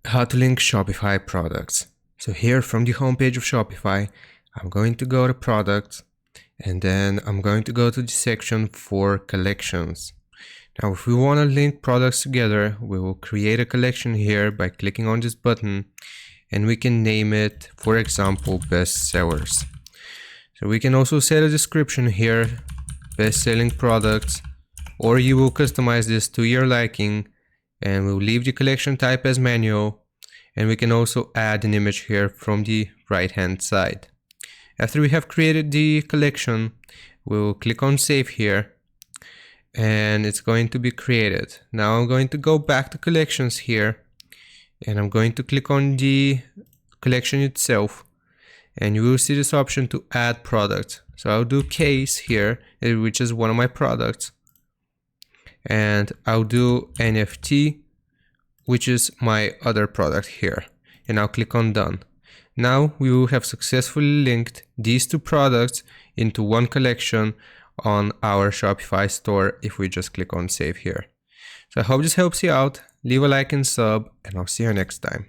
How to link Shopify products. So here from the homepage of Shopify, I'm going to go to products and then I'm going to go to the section for collections. Now, if we want to link products together, we will create a collection here by clicking on this button and we can name it, for example, best sellers. So we can also set a description here, best selling products, or you will customize this to your liking, and we'll leave the collection type as manual, and we can also add an image here from the right hand side. After we have created the collection, we'll click on save here and it's going to be created. Now I'm going to go back to collections here and I'm going to click on the collection itself and you will see this option to add product. So I'll do case here, which is one of my products, and I'll do NFT, which is my other product here, and I'll click on done. Now we will have successfully linked these two products into one collection on our Shopify store if we just click on save here. So I hope this helps you out. Leave a like and sub, and I'll see you next time.